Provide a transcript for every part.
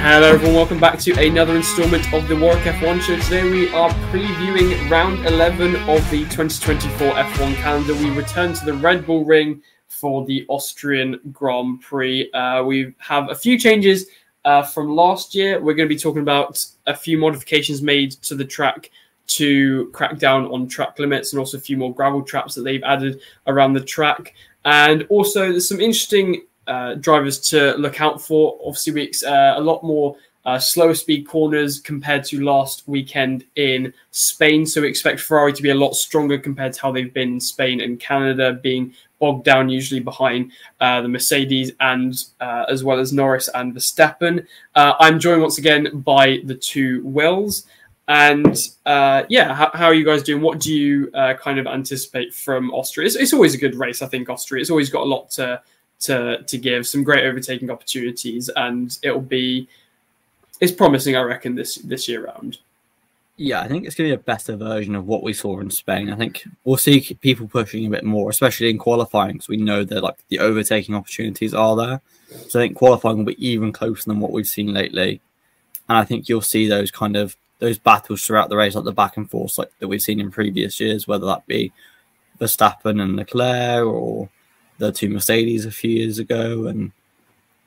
Hello everyone, welcome back to another instalment of the Warwick F1 Show. Today we are previewing round 11 of the 2024 F1 calendar. We return to the Red Bull Ring for the Austrian Grand Prix. We have a few changes from last year. We're going to be talking about a few modifications made to the track to crack down on track limits, and also a few more gravel traps that they've added around the track. And also there's some interesting drivers to look out for. Obviously, we a lot more slower speed corners compared to last weekend in Spain. So we expect Ferrari to be a lot stronger compared to how they've been in Spain and Canada, being bogged down usually behind the Mercedes and as well as Norris and Verstappen. I'm joined once again by the two Wills. And how are you guys doing? What do you kind of anticipate from Austria? It's always a good race, I think, Austria. It's always got a lot to give, some great overtaking opportunities, and it's promising, I reckon, this year round. Yeah, I think it's going to be a better version of what we saw in Spain. I think we'll see people pushing a bit more, especially in qualifying, because we know that the overtaking opportunities are there. So I think qualifying will be even closer than what we've seen lately, and I think you'll see those battles throughout the race, like the back and forth, that we've seen in previous years, whether that be Verstappen and Leclerc or the two Mercedes a few years ago. And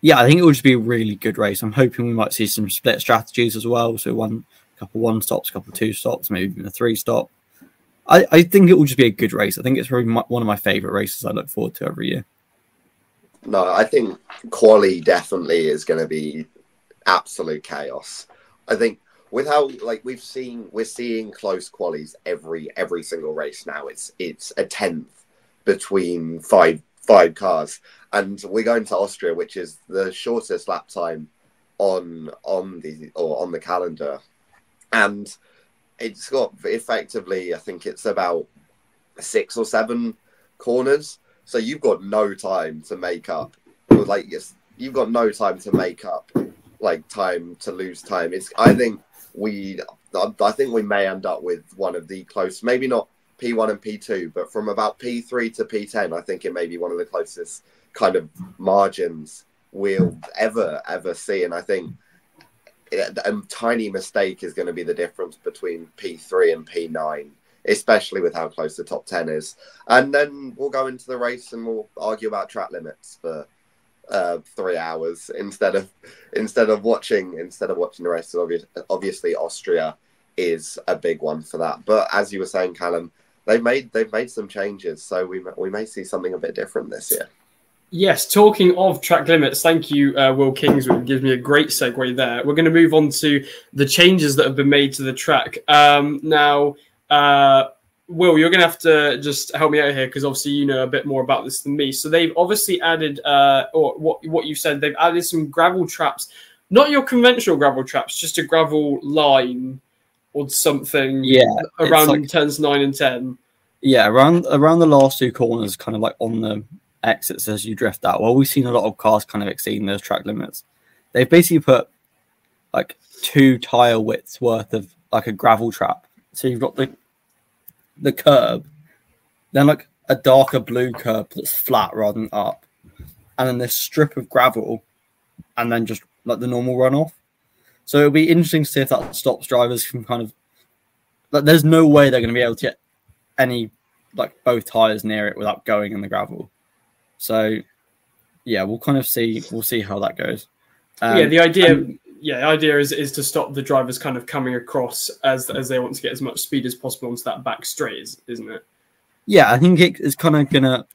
yeah, I think it will just be a really good race. I'm hoping we might see some split strategies as well. So a couple one stops, a couple two stops, maybe even a three stop. I think it will just be a good race. I think it's probably one of my favourite races I look forward to every year. No, I think quali definitely is going to be absolute chaos. I think with how we're seeing close qualies every single race now. It's a tenth between five cars, and we're going to Austria, which is the shortest lap time on the calendar, and it's got effectively, I think it's about 6 or 7 corners, so you've got no time to make up. You've got no time to make up time to lose time. I think we may end up with one of the close, maybe not P1 and P2, but from about P3 to P10, I think it may be one of the closest kind of margins we'll ever see. And I think a tiny mistake is going to be the difference between P3 and P9, especially with how close the top 10 is. And then we'll go into the race and we'll argue about track limits for 3 hours instead of watching the race. So obviously Austria is a big one for that. But as you were saying, Callum, they've made some changes, so we may see something a bit different this year. Yes, talking of track limits, thank you, Will Kingswood. It gives me a great segue there. We're going to move on to the changes that have been made to the track. Now, Will, you're going to have to just help me out here, because obviously you know a bit more about this than me. So they've obviously added, or what you said, they've added some gravel traps, not your conventional gravel traps, just a gravel line or something. Yeah, around turns 9 and 10. Yeah, around the last two corners, kind of on the exits as you drift out. Well, we've seen a lot of cars kind of exceeding those track limits. They've basically put 2 tire widths worth of a gravel trap. So you've got the curb, then a darker blue curb that's flat rather than up, and then this strip of gravel, and then just the normal runoff. So it'll be interesting to see if that stops drivers from kind of there's no way they're going to be able to get any both tires near it without going in the gravel. So yeah, we'll see how that goes. The idea is to stop the drivers kind of coming across as they want to get as much speed as possible onto that back straight, isn't it? Yeah, I think it's kind of going to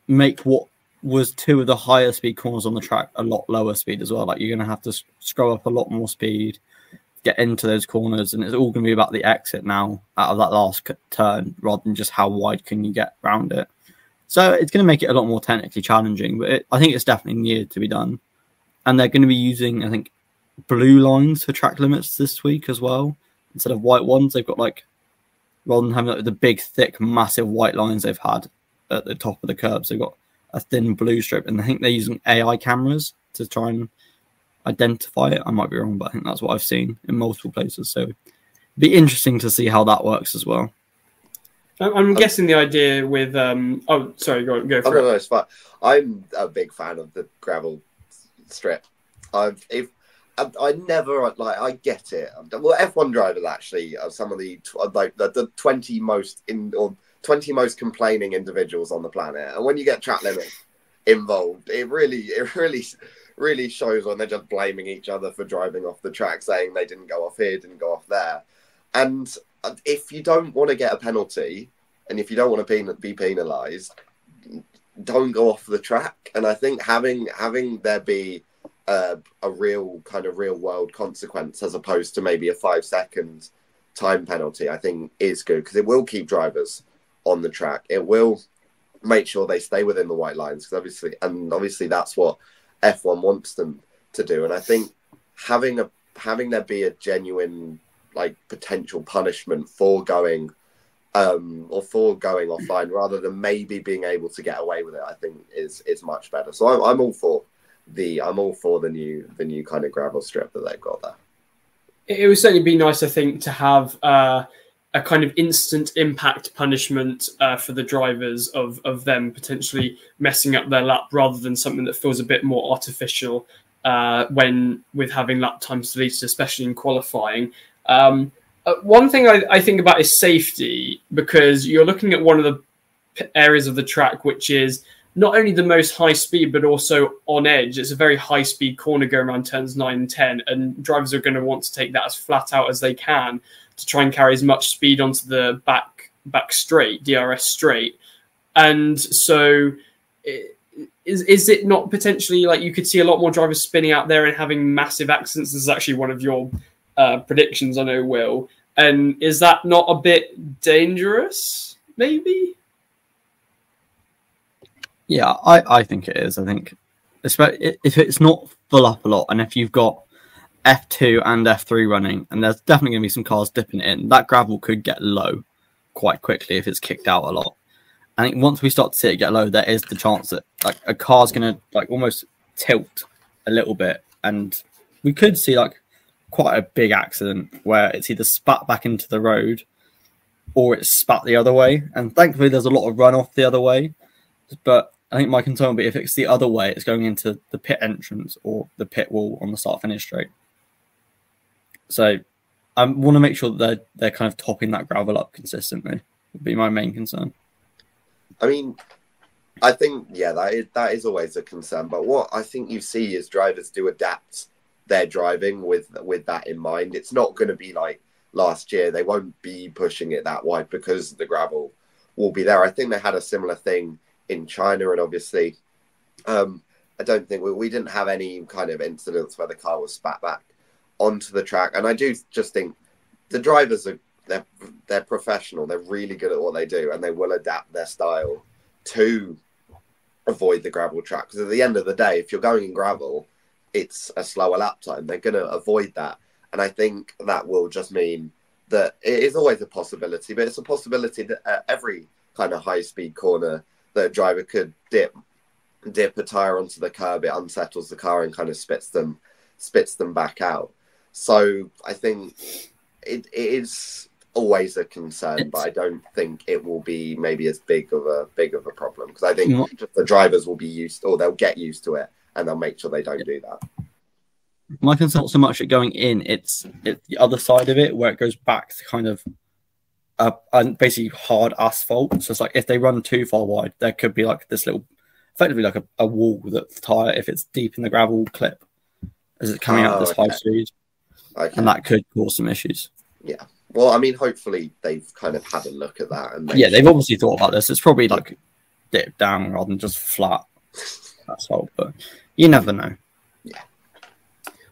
make what was 2 of the higher speed corners on the track a lot lower speed as well. You're going to have to scroll up a lot more speed, get into those corners, and it's all going to be about the exit now out of that last turn rather than just how wide can you get around it. So it's going to make it a lot more technically challenging, but I think it's definitely needed to be done. And they're going to be using, I think, blue lines for track limits this week as well. Instead of white ones, they've got rather than having the big, thick, massive white lines they've had at the top of the curbs, they've got a thin blue strip. And I think they're using AI cameras to try and identify it. I might be wrong, but I think that's what I've seen in multiple places. So it'd be interesting to see how that works as well. I'm guessing the idea with oh, sorry, go for it. No, it's fine. I'm a big fan of the gravel strip. I never like. I get it. Well, F1 drivers actually are some of the like the 20 most 20 most complaining individuals on the planet. And when you get track limits involved, it really shows when they're just blaming each other for driving off the track, saying they didn't go off here, didn't go off there. And if you don't want to get a penalty, and if you don't want to be penalised, don't go off the track. And I think having there be a real kind of real world consequence as opposed to maybe a 5-second time penalty, I think is good, because it will keep drivers on the track. It will make sure they stay within the white lines, because obviously that's what F1 wants them to do. And I think having there be a genuine like potential punishment for going offline rather than maybe being able to get away with it, I think is much better. So I'm all for the new kind of gravel strip that they've got there. It would certainly be nice, I think, to have a kind of instant impact punishment for the drivers of them potentially messing up their lap, rather than something that feels a bit more artificial with having lap times deleted, especially in qualifying. One thing I think about is safety, because you're looking at one of the areas of the track which is not only the most high speed, but also on edge. It's a very high speed corner going around turns 9 and 10, and drivers are going to want to take that as flat out as they can to try and carry as much speed onto the back straight, DRS straight. And so is it not potentially like you could see a lot more drivers spinning out there and having massive accidents? This is actually one of your predictions, I know, Will. And is that not a bit dangerous, maybe? Yeah, I think it is. I think especially if it's not full up a lot, and if you've got F2 and F3 running, and there's definitely going to be some cars dipping in, that gravel could get low quite quickly if it's kicked out a lot. I think once we start to see it get low, there is the chance that like a car's going to like almost tilt a little bit, and we could see like quite a big accident where it's either spat back into the road or it's spat the other way. And thankfully, there's a lot of runoff the other way, but I think my concern would be if it's the other way, it's going into the pit entrance or the pit wall on the start-finish straight. So I want to make sure that they're kind of topping that gravel up consistently. Would be my main concern. I mean, I think, yeah, that is always a concern. But what I think you see is drivers do adapt their driving with that in mind. It's not going to be like last year. They won't be pushing it that wide because the gravel will be there. I think they had a similar thing in China, and obviously I don't think we didn't have any kind of incidents where the car was spat back onto the track. And I do just think the drivers they're professional, they're really good at what they do, and they will adapt their style to avoid the gravel track, because at the end of the day, if you're going in gravel, it's a slower lap time. They're going to avoid that, and I think that will just mean that it is always a possibility, but it's a possibility that at every kind of high speed corner that a driver could dip a tire onto the curb, it unsettles the car and kind of spits them back out. So I think it is always a concern, but I don't think it will be maybe as big of a problem, because I think just the drivers will be used, or they'll get used to it, and they'll make sure they don't do that. My concern not so much at going in; it's the other side of it where it goes back to kind of basically hard asphalt. So it's like if they run too far wide, there could be like this little, effectively like a wall that the tire, if it's deep in the gravel clip, as it's coming out at this high speed, and that could cause some issues. Yeah. Well, I mean, hopefully they've kind of had a look at that, and they've obviously thought about this. It's probably like dip down rather than just flat asphalt, but you never know. Yeah.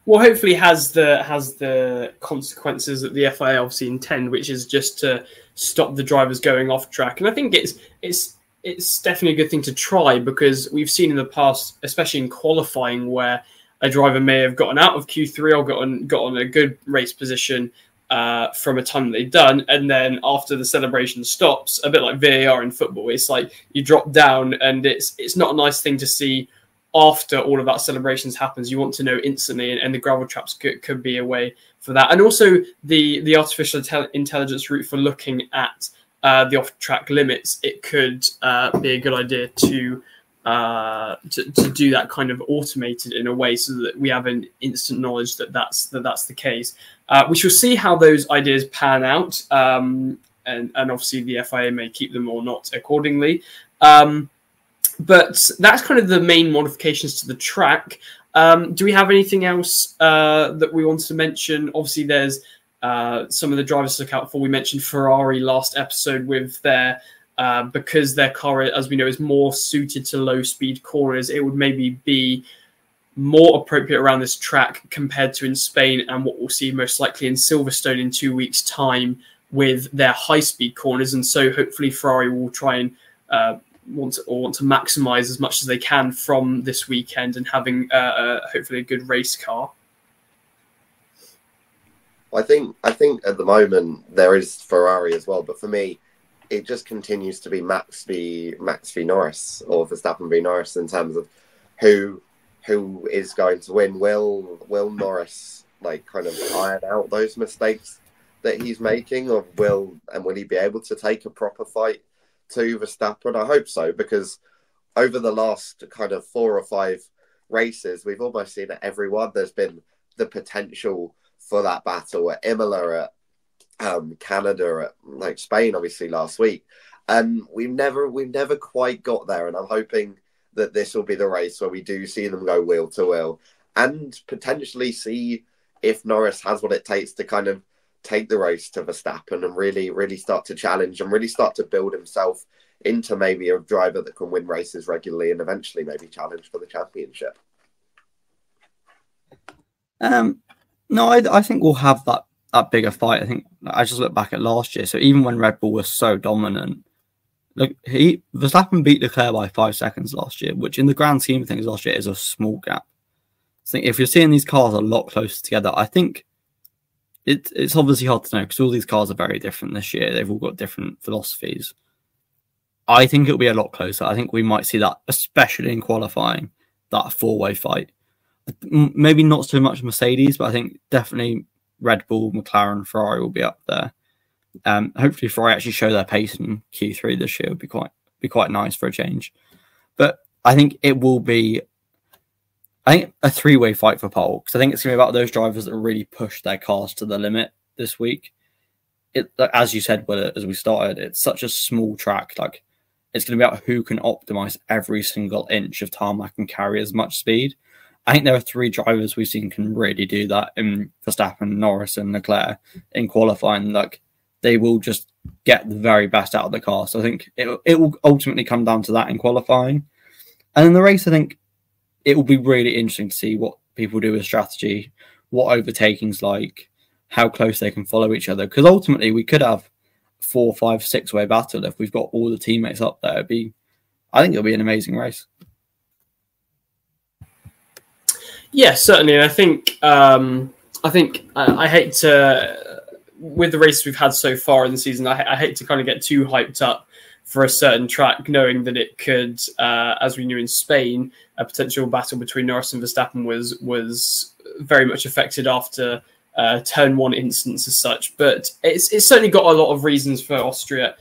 Well, hopefully has the consequences that the FIA obviously intend, which is just to stop the drivers going off track. And I think it's definitely a good thing to try, because we've seen in the past, especially in qualifying, where a driver may have gotten out of Q3 or got on a good race position from a time that they've done, and then after the celebration stops, a bit like VAR in football, it's like you drop down, and it's not a nice thing to see. After all of that celebrations happens, you want to know instantly, and the gravel traps could be a way for that. And also the artificial intelligence route for looking at the off-track limits, it could be a good idea to to do that kind of automated in a way so that we have an instant knowledge that that's the case. We shall see how those ideas pan out, and obviously the FIA may keep them or not accordingly. But that's kind of the main modifications to the track. Do we have anything else that we wanted to mention? Obviously, there's some of the drivers to look out for. We mentioned Ferrari last episode with their because their car, as we know, is more suited to low-speed corners. It would maybe be more appropriate around this track compared to in Spain, and what we'll see most likely in Silverstone in 2 weeks' time with their high-speed corners. And so hopefully Ferrari will try and want to maximise as much as they can from this weekend and having hopefully a good race car. I think at the moment there is Ferrari as well, but for me, it just continues to be Max v Norris, or Verstappen v Norris, in terms of who is going to win. Will Norris kind of iron out those mistakes that he's making, or will he be able to take a proper fight to Verstappen? I hope so, because over the last kind of 4 or 5 races, we've almost seen at every one there's been the potential for that battle at Imola, at Canada, at Spain, obviously last week, and we've never quite got there. And I'm hoping that this will be the race where we do see them go wheel to wheel, and potentially see if Norris has what it takes to kind of take the race to Verstappen and really start to challenge and really start to build himself into maybe a driver that can win races regularly and eventually maybe challenge for the championship. No, I think we'll have that bigger fight. I think I just look back at last year. So even when Red Bull was so dominant, Verstappen beat Leclerc by 5 seconds last year, which in the grand scheme of things last year is a small gap. So if you're seeing these cars a lot closer together, I think it's obviously hard to know because all these cars are very different this year. They've all got different philosophies. I think it'll be a lot closer. I think we might see that, especially in qualifying, that 4-way fight. Maybe not so much Mercedes, but I think definitely Red Bull, McLaren, Ferrari will be up there. Hopefully Ferrari actually show their pace in Q3 this year. Would be quite nice for a change. But I think it will be a 3-way fight for pole, because I think it's going to be about those drivers that really push their cars to the limit this week. As you said, Will, as we started, it's such a small track. It's going to be about who can optimize every single inch of tarmac and carry as much speed. I think there are 3 drivers we've seen can really do that in Verstappen, Norris, and Leclerc in qualifying. They will just get the very best out of the car. So I think it will ultimately come down to that in qualifying. And in the race, I think it will be really interesting to see what people do with strategy, what overtaking's like, how close they can follow each other. Because ultimately, we could have 4, 5, 6-way battle if we've got all the teammates up there. I think it'll be an amazing race. Yeah, certainly. And I think I hate to, with the races we've had so far in the season, I hate to kind of get too hyped up for a certain track, knowing that it could, as we knew in Spain, a potential battle between Norris and Verstappen was very much affected after turn 1 incidents as such. But it's certainly got a lot of reasons for Austria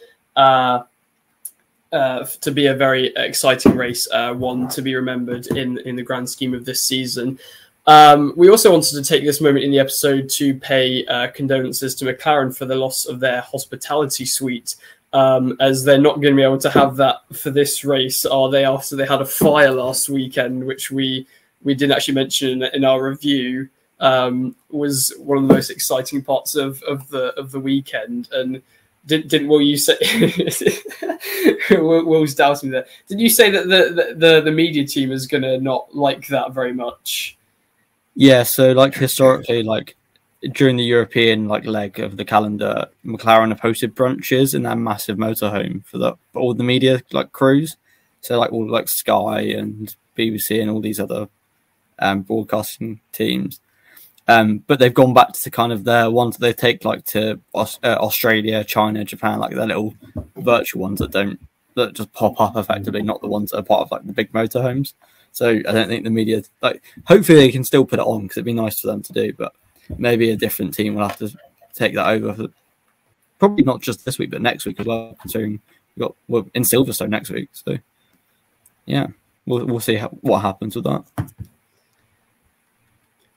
to be a very exciting race, one to be remembered in the grand scheme of this season. We also wanted to take this moment in the episode to pay condolences to McLaren for the loss of their hospitality suite, as they're not going to be able to have that for this race, are they, after they had a fire last weekend, which we didn't actually mention in our review, was one of the most exciting parts of the weekend. And didn't Will, you say Will's doubting that? Did you say that the media team is going to not like that very much? Yeah, so historically, during the European leg of the calendar, McLaren have hosted brunches in their massive motorhome for all the media crews. So all Sky and BBC and all these other broadcasting teams. But they've gone back to kind of their ones that they take to Australia, China, Japan, their little virtual ones that just pop up effectively, not the ones that are part of the big motorhomes. So I don't think the media, hopefully they can still put it on because it'd be nice for them to do, but maybe a different team will have to take that over. Probably not just this week, but next week as well, considering we're in Silverstone next week. So, yeah. we'll see what happens with that.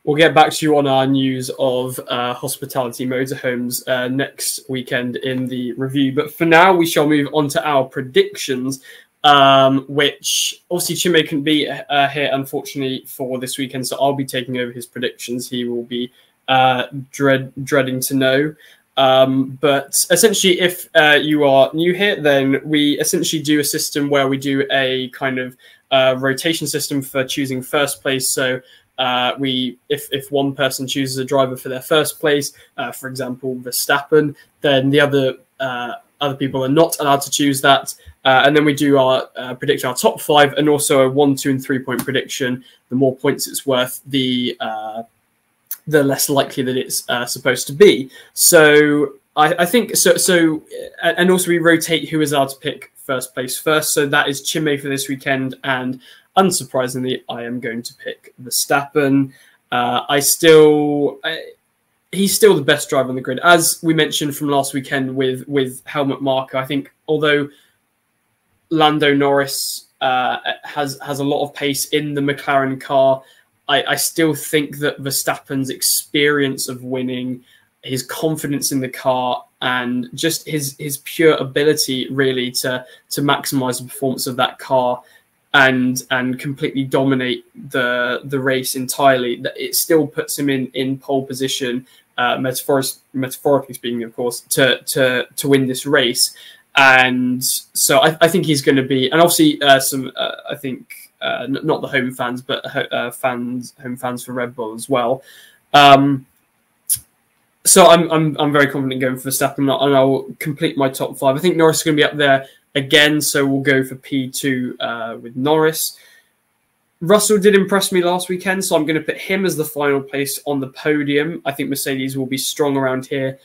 We'll get back to you on our news of hospitality motorhomes next weekend in the review. But for now, we shall move on to our predictions, which obviously Chinmay couldn't be here, unfortunately, for this weekend. So I'll be taking over his predictions. He will be dreading to know. But essentially, if you are new here, then we essentially do a system where we do a kind of rotation system for choosing first place. So if one person chooses a driver for their first place, for example, Verstappen, then the other people are not allowed to choose that. And then we do our predict our top 5 and also a 1, 2, and 3 point prediction. The more points it's worth, the less likely that it's supposed to be. So I think so. And also we rotate who is allowed to pick first place first. So that is Chinmay for this weekend, and unsurprisingly, I am going to pick Verstappen. He's still the best driver on the grid, as we mentioned from last weekend with helmet marker. I think although Lando Norris has a lot of pace in the McLaren car, I still think that Verstappen's experience of winning, his confidence in the car, and just his pure ability really to maximize the performance of that car and completely dominate the race entirely, that it still puts him in pole position, metaphorically speaking, of course, to win this race. And so I think he's going to be, and obviously I think not the home fans, but home fans for Red Bull as well. So I'm very confident going for Verstappen, and I'll complete my top 5. I think Norris is going to be up there again, so we'll go for P2 with Norris. Russell did impress me last weekend, so I'm going to put him as the final place on the podium. I think Mercedes will be strong around here,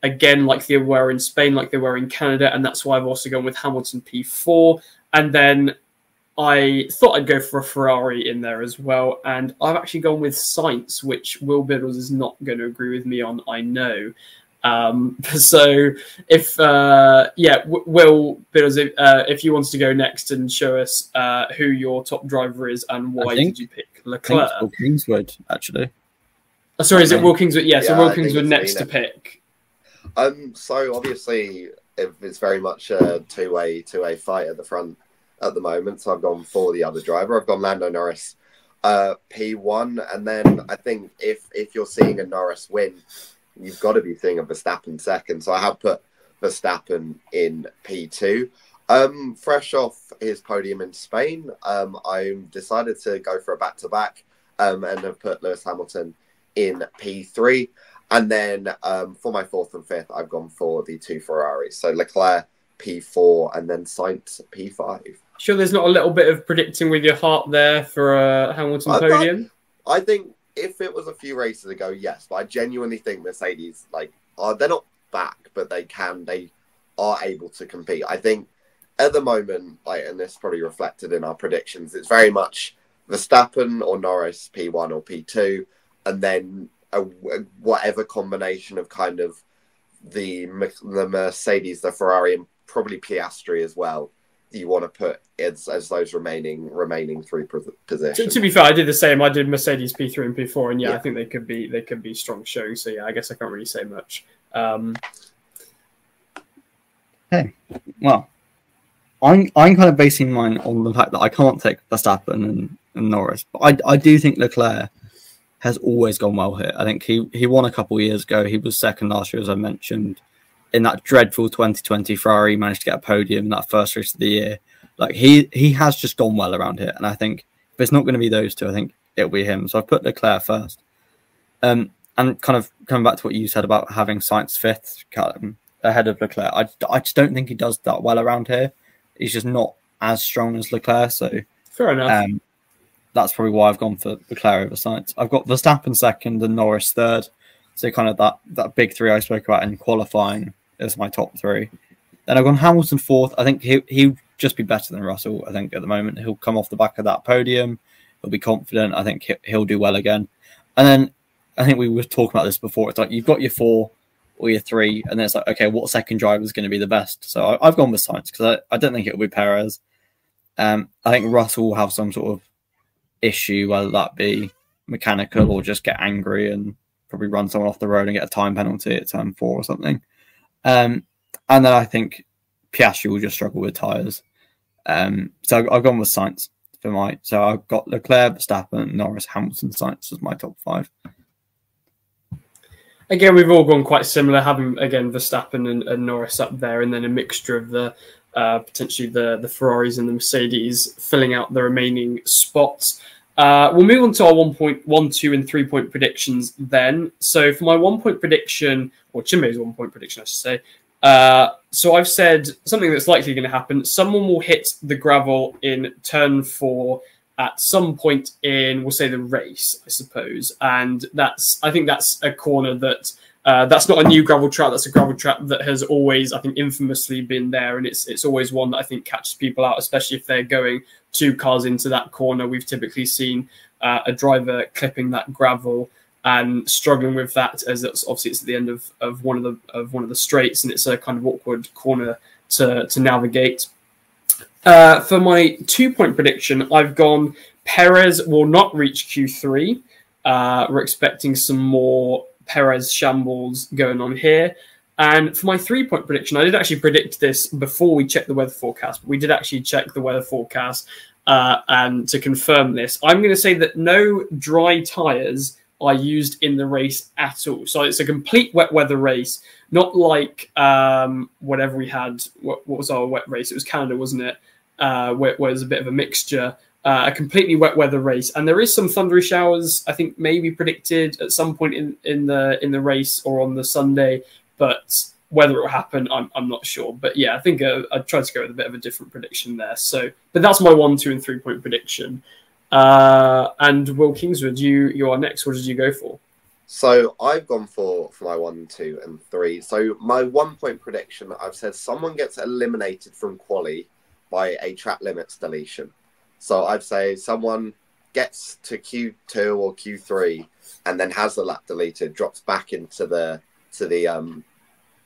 again, like they were in Spain, like they were in Canada, and that's why I've also gone with Hamilton P4. And then I thought I'd go for a Ferrari in there as well, and I've actually gone with Sainz, which Will Biddles is not going to agree with me on, I know. So if Will Biddles, if you wanted to go next and show us who your top driver is and why did you pick Leclerc? Will Kingswood, actually. Oh, sorry, is it Will Kingswood? Yeah, so Will I Kingswood think next to pick. So obviously it's very much a two-way fight at the front at the moment. So I've gone for the other driver. I've gone Lando Norris P1, and then I think if you're seeing a Norris win, you've got to be seeing a Verstappen second. So I have put Verstappen in P2. Fresh off his podium in Spain, I decided to go for a back-to-back and have put Lewis Hamilton in P3. And then for my 4th and 5th, I've gone for the 2 Ferraris. So Leclerc P4 and then Sainz P5. Sure, there's not a little bit of predicting with your heart there for a Hamilton podium? I think if it was a few races ago, yes. But I genuinely think Mercedes, they're not back, but they are able to compete. I think at the moment, and this is probably reflected in our predictions, it's very much Verstappen or Norris P1 or P2, and then whatever combination of kind of the Mercedes, the Ferrari, and probably Piastri as well, you want to put as those remaining 3 positions. To be fair, I did the same. I did Mercedes P3 and P4, and I think they could be strong showing. So I guess I can't really say much. Okay, well, I'm kind of basing mine on the fact that I can't take Verstappen and Norris, but I do think Leclerc has always gone well here. I think he won a couple of years ago. He was second last year, as I mentioned. In that dreadful 2020 Ferrari, managed to get a podium in that first race of the year. He has just gone well around here. And I think if it's not going to be those two, I think it'll be him. So I've put Leclerc first. And kind of coming back to what you said about having Sainz 5th, Callum, ahead of Leclerc, I just don't think he does that well around here. He's just not as strong as Leclerc. So fair enough. That's probably why I've gone for Leclerc over Sainz. I've got Verstappen second and Norris third. So kind of that big 3 I spoke about in qualifying is my top 3. Then I've gone Hamilton 4th. I think he'll just be better than Russell. I think at the moment he'll come off the back of that podium. He'll be confident. I think he'll do well again. And then I think we were talking about this before. It's like you've got your 4 or your 3, and then it's like, okay, what second driver is going to be the best? So I've gone with Sainz because I don't think it'll be Perez. I think Russell will have some sort of issue, whether that be mechanical or just get angry and probably run someone off the road and get a time penalty at turn 4 or something. And then I think Piastri will just struggle with tyres. So I've gone with Sainz for my. So I've got Leclerc, Verstappen, Norris, Hamilton, Sainz as my top 5. Again, we've all gone quite similar, having again Verstappen and Norris up there, and then a mixture of the potentially the Ferraris and the Mercedes filling out the remaining spots. We'll move on to our 1 point, 1, 2, and 3 point predictions then. So for my 1 point prediction, or Chinmay's 1 point prediction, I should say. So I've said something that's likely going to happen. Someone will hit the gravel in turn 4 at some point in, we'll say, the race, I suppose. And I think that's a corner that that's not a new gravel trap. That's a gravel trap that has always, I think, infamously been there. And it's always one that I think catches people out, especially if they're going 2 cars into that corner. We've typically seen a driver clipping that gravel and struggling with that, as it's obviously it's at the end of one of the straights, and it's a kind of awkward corner to navigate. For my 2 point prediction, I've gone Perez will not reach Q3. We're expecting some more Perez shambles going on here. And for my 3 point prediction, I did actually predict this before we checked the weather forecast, but we did actually check the weather forecast and to confirm this. I'm going to say that no dry tyres are used in the race at all. So it's a complete wet weather race, not like whatever we had. What was our wet race? It was Canada, wasn't it? Where it was a bit of a mixture. A completely wet weather race, and there is some thundery showers, I think, maybe predicted at some point in the race or on the Sunday, but whether it will happen, I'm not sure. But yeah, I think I tried to go with a bit of a different prediction there. So, but that's my 1, 2, and 3 point prediction. And Will Kingswood, you are next. What did you go for? So I've gone for my 1, 2, and 3. So my 1 point prediction, I've said someone gets eliminated from quali by a track limits deletion. So I'd say someone gets to Q2 or Q3 and then has the lap deleted, drops back into the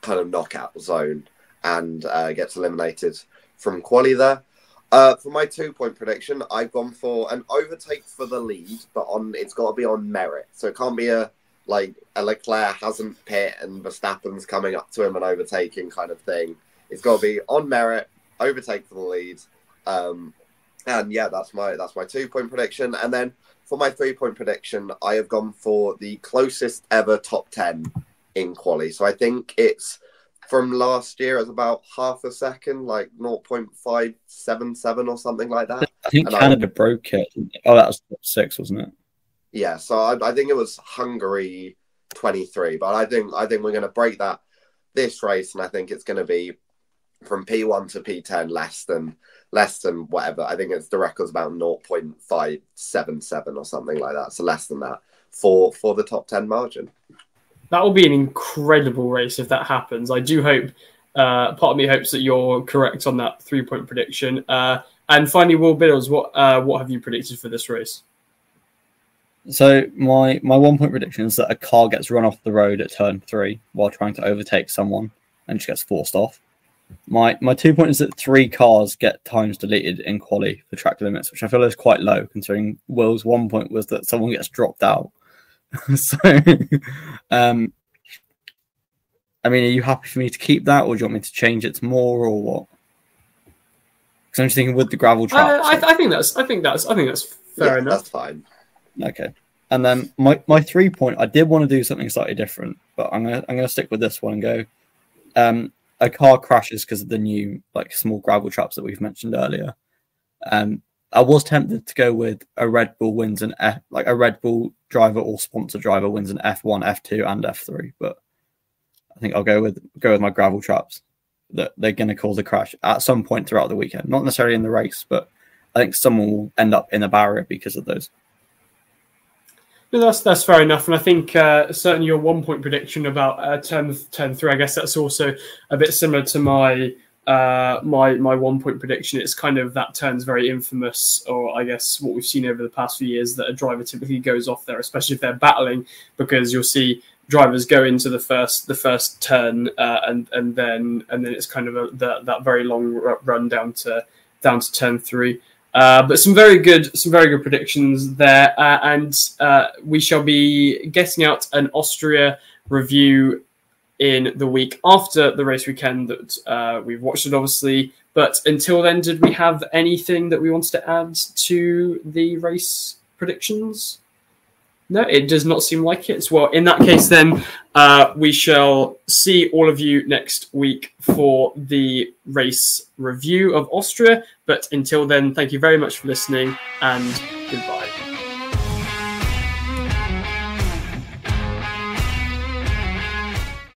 kind of knockout zone and gets eliminated from quali there. For my 2 point prediction, I've gone for an overtake for the lead, but it's got to be on merit. So it can't be a Leclerc hasn't pit and Verstappen's coming up to him and overtaking kind of thing. It's got to be on merit, overtake for the lead. And yeah, that's my 2 point prediction. And then for my 3 point prediction, I have gone for the closest ever top 10 in quali. So I think it's from last year, it's about half a second, like 0.577 or something like that. I think Canada broke it. Oh, that was top 6, wasn't it? Yeah, so I think it was Hungary 23, but I think we're going to break that this race, and I think it's going to be from P1 to P10 less than whatever. I think the record's about 0.577 or something like that. So less than that for the top 10 margin. That will be an incredible race if that happens. I do hope, part of me hopes that you're correct on that 3 point prediction. And finally, Will Biddles, what have you predicted for this race? So my 1 point prediction is that a car gets run off the road at turn 3 while trying to overtake someone and just gets forced off. My 2 point is that 3 cars get times deleted in quali for track limits, which I feel is quite low considering Will's 1 point was that someone gets dropped out. So, I mean, are you happy for me to keep that, or do you want me to change it to more, or what? Because I'm just thinking with the gravel trap. I think that's fair enough. That's fine. Okay, and then my 3 point, I did want to do something slightly different, but I'm gonna stick with this one and go. A car crashes because of the new small gravel traps that we've mentioned earlier. I was tempted to go with a Red Bull wins a Red Bull driver or sponsor driver wins an F1, F2, and F3, but I think I'll go with my gravel traps that they're going to cause a crash at some point throughout the weekend. Not necessarily in the race, but I think someone will end up in a barrier because of those. No, that's fair enough, and I think certainly your 1 point prediction about turn 3, I guess that's also a bit similar to my 1 point prediction. It's kind of that turn's very infamous, or I guess what we've seen over the past few years, that a driver typically goes off there, especially if they're battling, because you'll see drivers go into the first turn and then it's kind of that very long run down to down to turn 3. But some very good predictions there, and we shall be getting out an Austria review in the week after the race weekend that we've watched it, obviously. But until then, did we have anything that we wanted to add to the race predictions? No, it does not seem like it. Well, in that case, then we shall see all of you next week for the race review of Austria. But until then, thank you very much for listening, and goodbye.